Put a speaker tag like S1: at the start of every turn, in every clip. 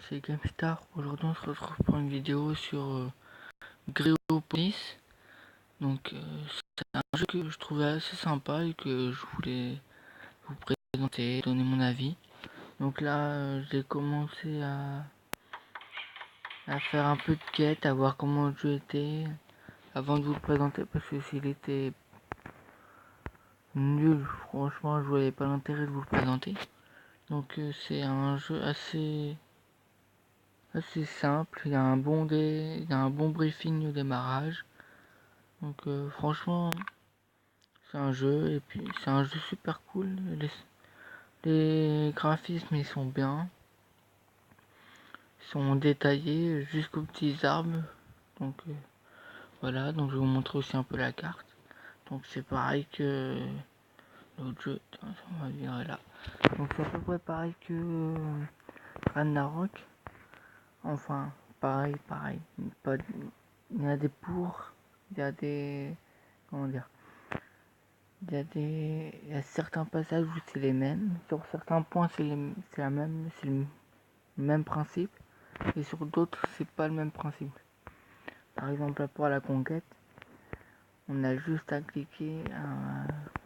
S1: C'est GameStar. Aujourd'hui, on se retrouve pour une vidéo sur Greopolis. Donc, c'est un jeu que je trouvais assez sympa et que je voulais vous présenter, donner mon avis. Donc là, j'ai commencé à faire un peu de quête, à voir comment le jeu était, avant de vous le présenter, parce que s'il était nul, franchement, je voyais pas l'intérêt de vous le présenter. Donc, c'est un jeu assez simple. Il y a un bon briefing au démarrage. Donc franchement, c'est un jeu et puis c'est un jeu super cool. Les graphismes ils sont bien, ils sont détaillés jusqu'aux petits arbres. Donc voilà, donc je vais vous montrer aussi un peu la carte. Donc c'est pareil que l'autre jeu. Attends, on va virer là. Donc c'est à peu près pareil que Ragnarok. Enfin, pareil. Pas, il y a des pour, il y a des, comment dire, il y a certains passages où c'est les mêmes, sur certains points c'est le même principe, et sur d'autres c'est pas le même principe. Par exemple là pour la conquête, on a juste à cliquer,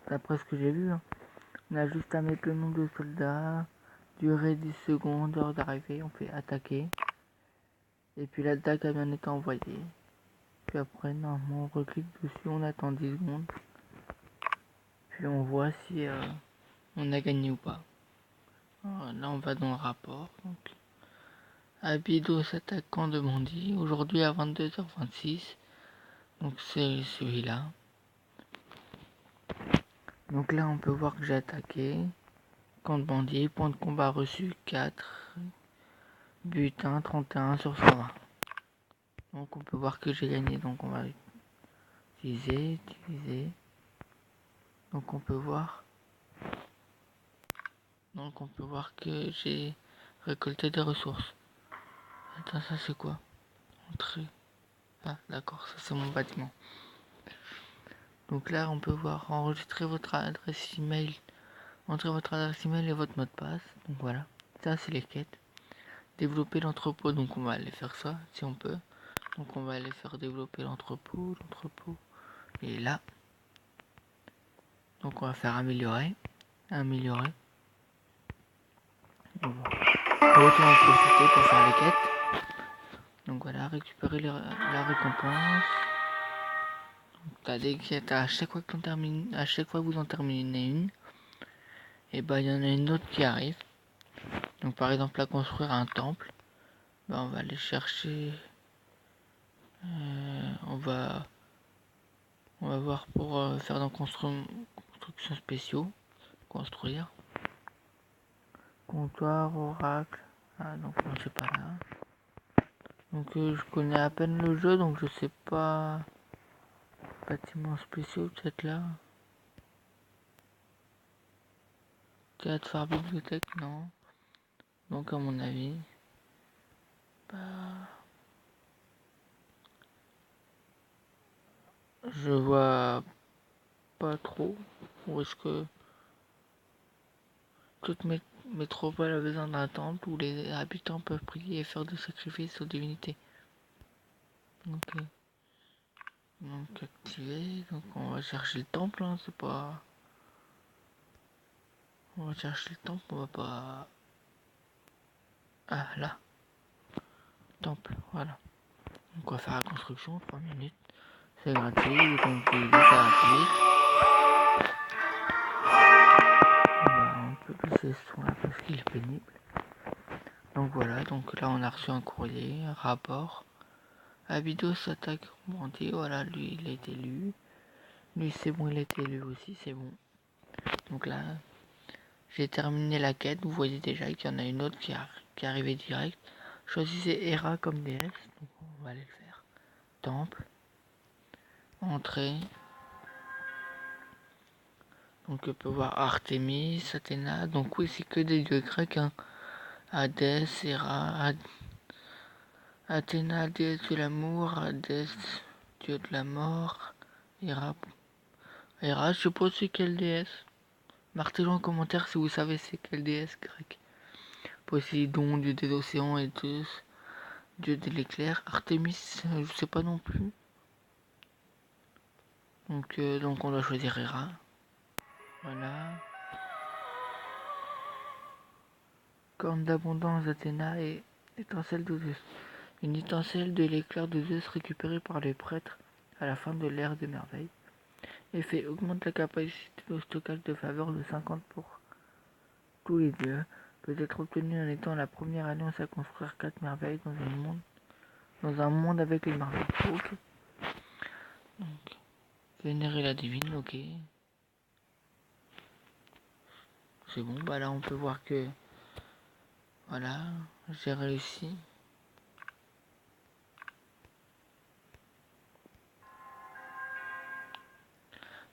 S1: d'après ce que j'ai vu, hein, on a juste à mettre le nombre de soldats, durée 10 secondes, heure d'arrivée, on fait attaquer, et puis l'attaque a bien été envoyée. Puis après normalement on reclique dessus, on attend 10 secondes, puis on voit si on a gagné ou pas. Alors, là on va dans le rapport. Donc, Abydos attaquant de bandit, aujourd'hui à 22h26. Donc c'est celui-là. Donc là on peut voir que j'ai attaqué. Camp de bandit, point de combat reçu 4. Butin 31 sur 120. Donc on peut voir que j'ai gagné. Donc on va utiliser. Donc on peut voir. Donc on peut voir que j'ai récolté des ressources. Attends, ça c'est quoi? Entrée. Ah d'accord, ça c'est mon bâtiment. Donc là on peut voir enregistrer votre adresse email. Entrez votre adresse email et votre mot de passe. Donc voilà, ça c'est les quêtes. Développer l'entrepôt, donc on va aller faire ça si on peut. Donc on va aller faire développer l'entrepôt. Et là, donc on va faire améliorer. Donc voilà. Autant en profiter pour faire les quêtes. Donc voilà, récupérer la récompense. T'as des quêtes à chaque fois que vous en terminez une. Et bah il y en a une autre qui arrive. Donc par exemple à construire un temple. Bah, on va aller chercher. On va voir pour faire dans construction spéciaux. Construire. Comptoir, oracle. Ah donc non c'est pas là. Donc je connais à peine le jeu donc je sais pas. Bâtiments spéciaux peut-être là. Théâtre, phare, bibliothèque, non. Donc à mon avis. Bah, je vois pas trop. Où est-ce que toute métropole a besoin d'un temple où les habitants peuvent prier et faire des sacrifices aux divinités. Ok. Donc activé. Donc on va chercher le temple, hein, c'est pas. On va chercher le temple, on va pas. Ah là. Temple, voilà. Donc on va faire la construction, 3 minutes. C'est gratuit, donc c'est gratuit. On peut laisser ce son là parce qu'il est pénible. Donc voilà, donc là on a reçu un courrier, un rapport. Abydos attaque bandit, voilà, lui il a été lu. Lui c'est bon, il a été lu aussi, c'est bon. Donc là, j'ai terminé la quête, vous voyez déjà qu'il y en a une autre qui est arrivée direct. Choisissez Hera comme déesse, donc on va aller le faire. Temple, entrée. Donc on peut voir Artémis, Athéna, donc oui c'est que des dieux grecs, hein. Hadès, Hera, Athéna, déesse de l'amour, Hadès, dieu de la mort, Hera, je suppose c'est quelle déesse. Marquez-le en commentaire si vous savez c'est quelle déesse grecque. Poséidon, dieu des océans, et Zeus, dieu de l'éclair. Artémis, je sais pas non plus. Donc on doit choisir Hera. Voilà. Corne d'abondance d'Athéna et étincelle de Zeus. Une étincelle de l'éclair de Zeus récupérée par les prêtres à la fin de l'ère des merveilles. Effet augmente la capacité de stockage de faveur de 50 pour tous les dieux. Peut être obtenue en étant la première alliance à construire 4 merveilles dans un monde avec les merveilles. Ok. Donc, vénérer la divine, ok. C'est bon, bah là on peut voir que voilà, j'ai réussi.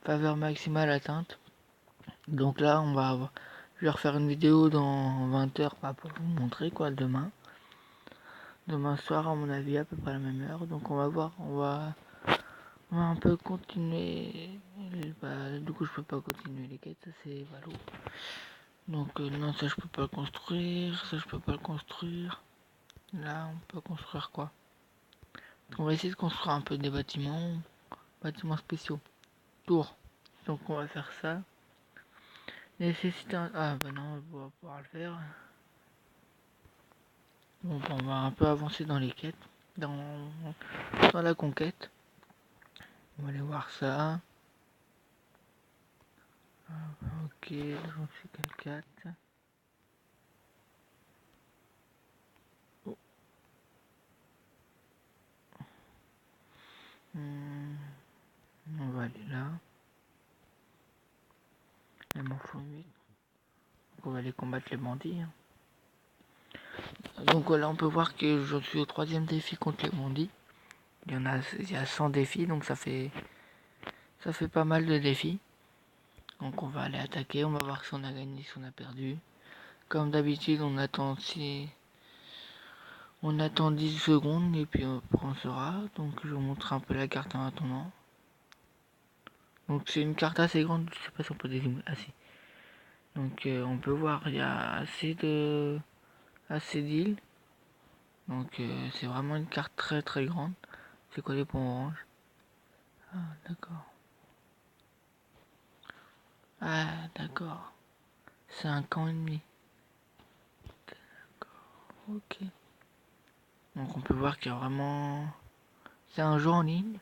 S1: Faveur maximale atteinte. Donc là je vais refaire une vidéo dans 20 heures pour vous montrer quoi demain. Demain soir à mon avis à peu près à la même heure. Donc on va voir, on va un peu continuer. Bah, du coup je peux pas continuer les quêtes, ça c'est valo. Donc non, ça je peux pas le construire, ça je peux pas le construire. Là on peut construire quoi? On va essayer de construire un peu des bâtiments spéciaux. Tour. Donc on va faire ça. Nécessite un... Ah bah non, on va pouvoir le faire. Bon, on va un peu avancer dans les quêtes. Dans la conquête. On va aller voir ça. Ok, j'en suis quel 4. Oh. On va aller là. Il m'en faut 8. Donc on va aller combattre les bandits. Donc là on peut voir que je suis au 3e défi contre les bandits. Il y a 100 défis, donc ça fait pas mal de défis. Donc on va aller attaquer, on va voir si on a gagné, si on a perdu. Comme d'habitude, on attend 10 secondes et puis on saura. Donc je vous montre un peu la carte en attendant. Donc c'est une carte assez grande, je sais pas si on peut dézoomer. Ah si. Donc on peut voir, il y a assez d'îles. Donc c'est vraiment une carte très très grande. C'est quoi les points orange? Ah d'accord. Ah d'accord. C'est un camp ennemi. D'accord. Ok. Donc on peut voir qu'il y a vraiment... C'est un jeu en ligne.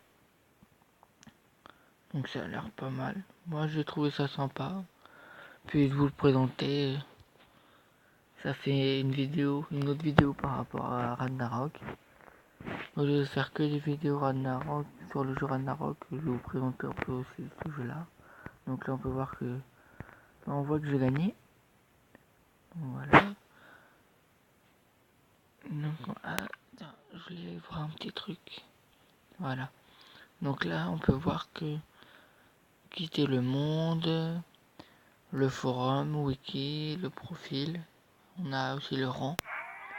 S1: Donc ça a l'air pas mal. Moi j'ai trouvé ça sympa. Puis de vous le présenter. Ça fait une autre vidéo par rapport à Ragnarok. Donc, je vais faire que des vidéos Ragnarok sur le jeu Ragnarok. Je vais vous présenter un peu aussi ce jeu-là. Donc là, on peut voir que on voit que j'ai gagné. Voilà. Donc, je voulais voir un petit truc. Voilà. Donc là, on peut voir que quitter le monde, le forum, wiki, le profil. On a aussi le rang.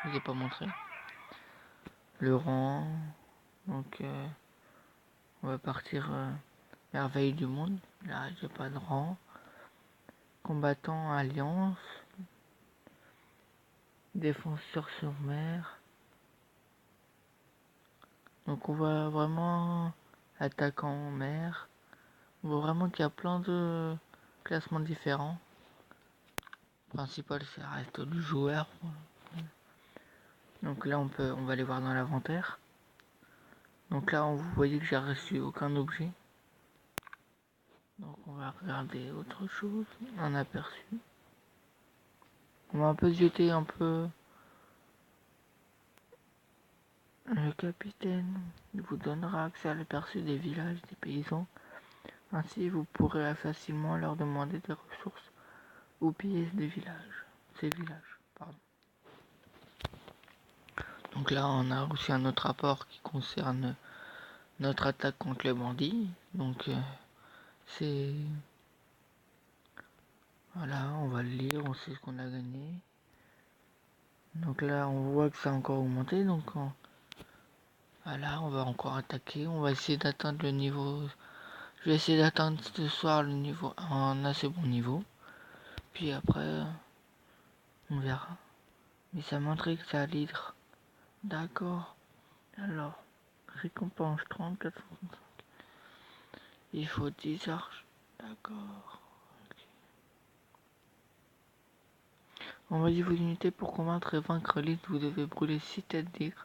S1: Je vous ai pas montré. Le rang. Donc on va partir merveille du monde. Là j'ai pas de rang. Combattant alliance. Défenseur sur mer. Donc on voit vraiment attaquant mer. On voit vraiment qu'il y a plein de classements différents. Le principal c'est reste du joueur. Donc là on va aller voir dans l'inventaire. Donc là vous voyez que j'ai reçu aucun objet. Donc on va regarder autre chose, un aperçu. On va un peu jeter un peu. Le capitaine vous donnera accès à l'aperçu des villages des paysans. Ainsi vous pourrez facilement leur demander des ressources ou piller ces villages. Pardon. Donc là on a aussi un autre rapport qui concerne notre attaque contre les bandits. Donc c'est... Voilà, on va le lire, on sait ce qu'on a gagné. Donc là on voit que ça a encore augmenté. Donc voilà, on va encore attaquer. On va essayer d'atteindre le niveau... Je vais essayer d'atteindre ce soir le niveau... un assez bon niveau. Puis après, on verra. Mais ça montrait que ça allait être. D'accord. Alors, récompense 34. Il faut 10 arches. D'accord. Okay. Envoyez vos unités pour combattre et vaincre l'île. Vous devez brûler 6 têtes d'île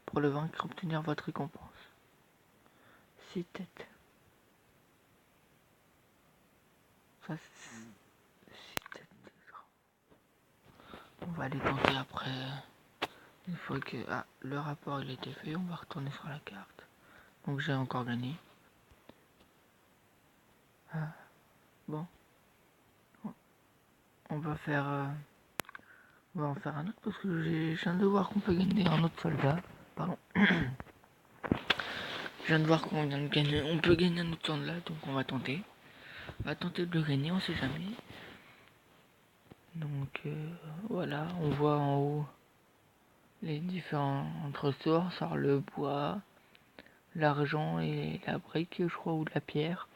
S1: pour le vaincre et obtenir votre récompense. 6 têtes. Ça, 6 têtes d'île. On va les tenter après. Une fois que le rapport il a été fait, on va retourner sur la carte. Donc j'ai encore gagné. Bon. On va faire... on va en faire un autre parce que je viens de voir qu'on peut gagner un autre soldat. Pardon. Je viens de voir qu'on vient de gagner. On peut gagner un autre soldat, donc on va tenter. On va tenter de le gagner, on sait jamais. Donc voilà, on voit en haut les différents ressorts, sur le bois, l'argent et la brique, je crois, ou de la pierre.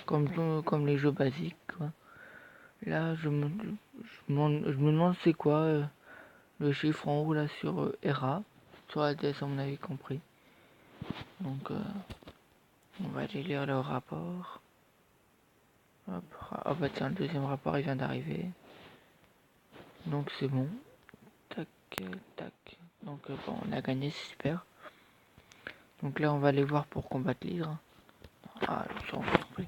S1: Comme les jeux basiques, quoi. Là, je me demande c'est quoi le chiffre en haut là sur ERA. Sur la DS, on avait compris. Donc, on va aller lire le rapport. Hop. Ah bah tiens, le deuxième rapport il vient d'arriver. Donc c'est bon. Tac, tac. Donc bon, on a gagné, c'est super. Donc là, on va aller voir pour combattre l'hydre. Ah, le sang complet.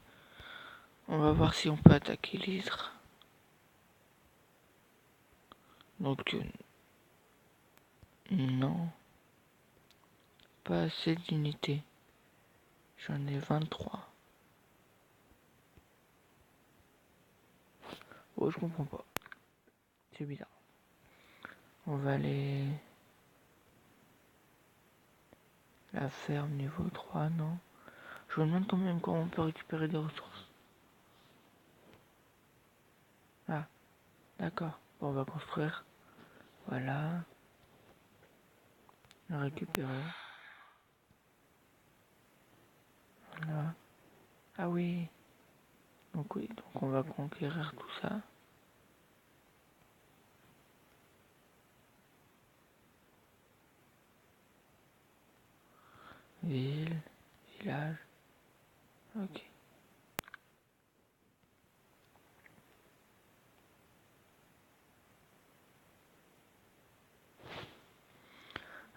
S1: On va voir si on peut attaquer l'hydre. Donc, non. Pas assez d'unités. J'en ai 23. Oh, je comprends pas. C'est bizarre. On va aller... La ferme niveau 3, non. Je me demande quand même comment on peut récupérer des ressources. Ah, d'accord. Bon, on va construire. Voilà. Récupérer. Voilà. Ah oui. Donc oui, donc on va conquérir tout ça. Ville, village. Ok.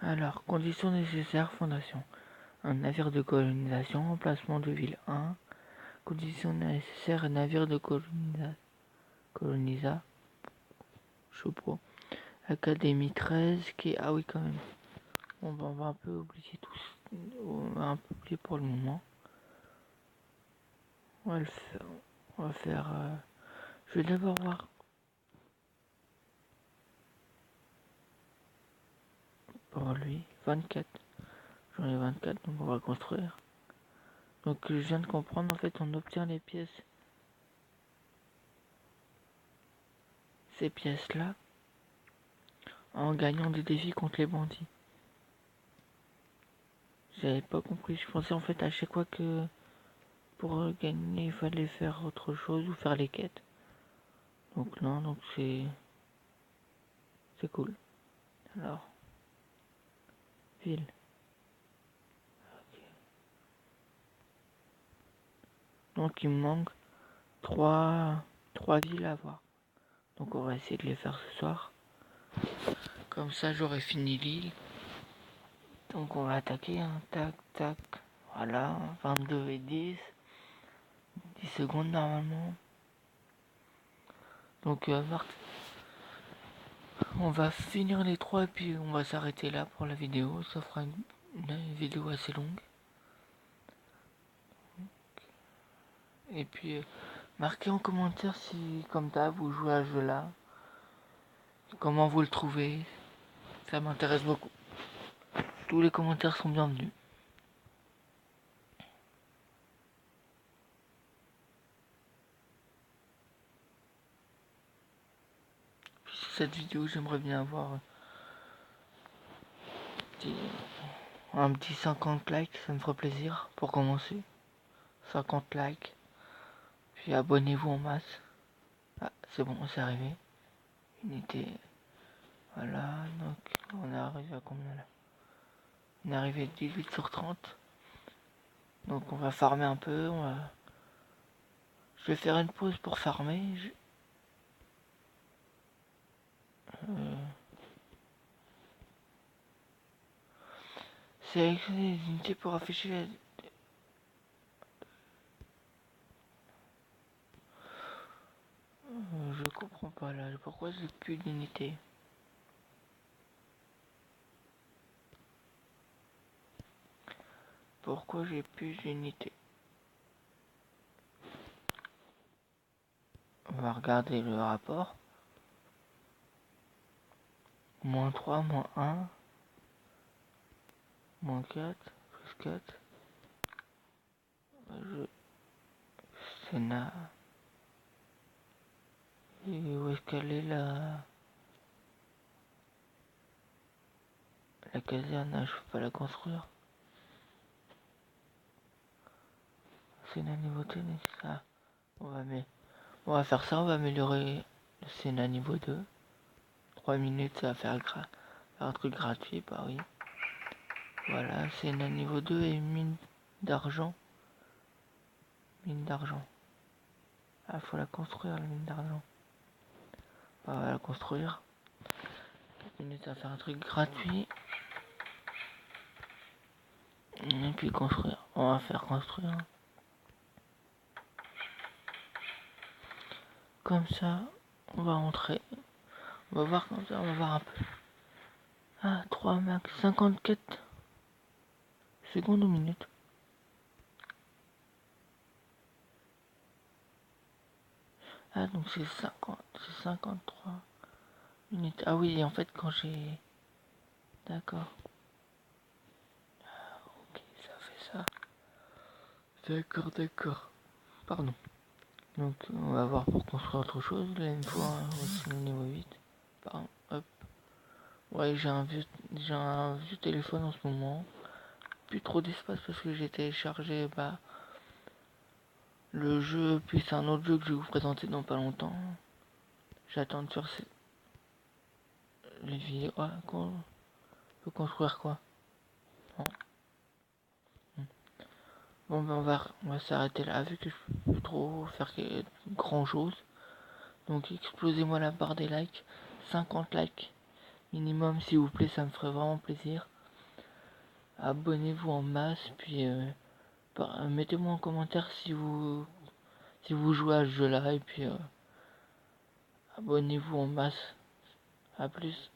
S1: Alors, conditions nécessaires, fondation. Un navire de colonisation, emplacement de ville 1. Conditions nécessaires, navire de colonisa. Je sais pas. Académie 13, qui est... Ah oui, quand même. Bon, bah, on va un peu oublier tous. On va un peu oublier pour le moment. On va le faire. On va faire... Je vais d'abord voir. Pour lui, 24. J'en ai 24, donc on va construire. Donc je viens de comprendre, en fait, on obtient les pièces. Ces pièces-là. En gagnant des défis contre les bandits. J'avais pas compris. Je pensais en fait à chaque fois que pour gagner il fallait faire autre chose ou faire les quêtes. Donc non, donc c'est cool. Alors, ville. Okay. Donc il me manque trois villes à voir. Donc on va essayer de les faire ce soir. Comme ça j'aurai fini l'île. Donc on va attaquer, hein. Tac, tac. Voilà, 22 et 10. 10 secondes normalement. Donc on va finir les trois et puis on va s'arrêter là pour la vidéo. Ça fera une vidéo assez longue. Et puis marquez en commentaire si comme d'hab vous jouez à ce jeu là. Comment vous le trouvez. Ça m'intéresse beaucoup. Tous les commentaires sont bienvenus. Puis cette vidéo j'aimerais bien avoir un petit 50 likes, ça me ferait plaisir pour commencer. 50 likes. Puis abonnez-vous en masse. Ah, c'est bon, c'est arrivé. Unité. Voilà, donc on est arrivé à combien là? On est arrivé 18 sur 30. Donc on va farmer un peu. Je vais faire une pause pour farmer. Sélectionner les unités pour afficher la... Je comprends pas là. Pourquoi j'ai plus d'unités? Pourquoi j'ai plus d'unités? On va regarder le rapport. Moins 3, moins 1, moins 4, plus 4. Sénat. Et où est-ce qu'elle est la caserne? Ah, je peux pas la construire. Sénat niveau tennis. Ah, on va faire ça, on va améliorer le Sénat niveau 2. 3 minutes, ça va faire un truc gratuit, bah oui. Voilà, Sénat niveau 2 et mine d'argent. Mine d'argent. Ah, faut la construire, la mine d'argent. On va la construire. 4 minutes, ça va faire un truc gratuit. Et puis construire. On va faire construire. Comme ça, on va entrer. On va voir comme ça, on va voir un peu. Ah, 3 max, 54 secondes ou minutes. Ah, donc c'est 53 minutes. Ah oui, en fait, quand j'ai... D'accord. Ok, ça fait ça. D'accord, d'accord. Pardon. Donc, on va voir pour construire autre chose. Là, une fois, aussi le niveau 8. Pardon, hop. Ouais, j'ai un vieux téléphone en ce moment. Plus trop d'espace parce que j'ai téléchargé le jeu, puis c'est un autre jeu que je vais vous présenter dans pas longtemps. J'attends de faire les vidéos. Ah, on peut construire quoi? Non. Bon, ben on va s'arrêter là vu que je peux plus trop faire grand chose. Donc explosez-moi la barre des likes. 50 likes minimum s'il vous plaît, ça me ferait vraiment plaisir. Abonnez-vous en masse, puis mettez-moi en commentaire si vous jouez à ce jeu là, et puis abonnez-vous en masse. A plus.